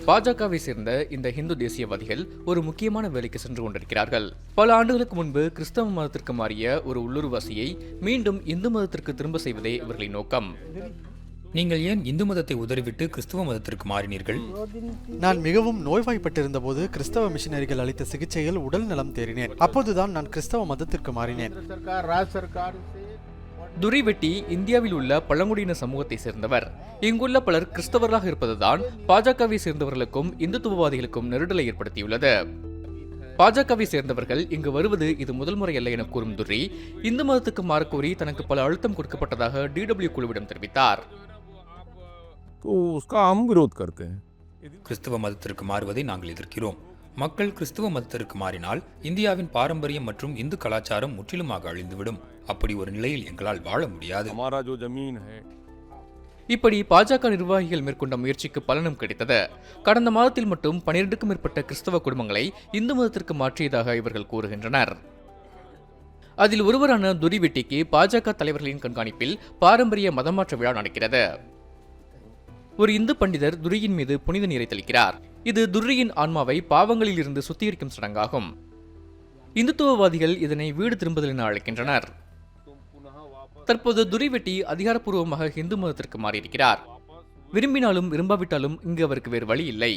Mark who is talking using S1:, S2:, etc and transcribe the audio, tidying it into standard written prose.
S1: பாஜகவை சேர்ந்த இந்த இந்து தேசியவாதிகள் ஒரு முக்கியமான வேலைக்கு சென்று கொண்டிருக்கிறார்கள். பல ஆண்டுகளுக்கு முன்பு கிறிஸ்தவ மதத்திற்கு மாறிய ஒரு உள்ளூர்வாசியை மீண்டும் இந்து மதத்திற்கு திரும்ப செய்வதே இவர்களின் நோக்கம்.
S2: நீங்கள் ஏன் இந்து மதத்தை உதறிவிட்டு கிறிஸ்தவ மதத்திற்கு மாறினீர்கள்?
S3: நான் மிகவும் நோய்வாய்ப்பட்டிருந்த போது கிறிஸ்தவ மிஷனரிகள் அளித்த சிகிச்சையில் உடல் நலம் தேறினேன். அப்போதுதான் நான் கிறிஸ்தவ மதத்திற்கு மாறினேன்.
S1: துரிவெட்டி இந்தியாவில் உள்ள பழங்குடியின சமூகத்தை சேர்ந்தவர். இங்குள்ள பலர் கிறிஸ்தவர்களாக இருப்பதுதான் பாஜகவை சேர்ந்தவர்களுக்கும் இந்துத்துவவாதிகளுக்கும் நெருடலை ஏற்படுத்தியுள்ளது. பாஜகவை சேர்ந்தவர்கள் இங்கு வருவது இது முதல் முறை அல்ல என கூறும் துரி, இந்து மதத்துக்கு மாறக்கோரி தனக்கு பல அழுத்தம் கொடுக்கப்பட்டதாக DW குழுவிடம் தெரிவித்தார்.
S2: கிறிஸ்தவ மதத்திற்கு மாறுவதை நாங்கள் எதிர்க்கிறோம். மக்கள் கிறிஸ்தவ மதத்திற்கு மாறினால் இந்தியாவின் பாரம்பரியம் மற்றும் இந்து கலாச்சாரம் முற்றிலுமாக அழிந்துவிடும். அப்படி ஒரு நிலையில் எங்களால் வாழ முடியாது.
S1: இப்படி பாஜக நிர்வாகிகள் மேற்கொண்ட முயற்சிக்கு பலனும் கிடைத்தது. கடந்த மாதத்தில் மட்டும் 12க்கும் மேற்பட்ட கிறிஸ்தவ குடும்பங்களை இந்து மதத்திற்கு மாற்றியதாக இவர்கள் கூறுகின்றனர். அதில் ஒருவரான துரிவெட்டிக்கு பாஜக தலைவர்களின் கண்காணிப்பில் பாரம்பரிய மதமாற்ற விழா நடக்கிறது. ஒரு இந்து பண்டிதர் துரியின் மீது புனித நீரை தெளிக்கிறார். இது துரியின் ஆன்மாவை பாவங்களில் இருந்து சுத்திகரிக்கும் சடங்காகும். இந்துத்துவவாதிகள் இதனை வீடு திரும்புதல் என அழைக்கின்றனர். தற்போது துரிவெட்டி அதிகாரப்பூர்வமாக இந்து மதத்திற்கு மாறியிருக்கிறார். விரும்பினாலும் விரும்பாவிட்டாலும் இங்கு அவருக்கு வேறு வழி இல்லை.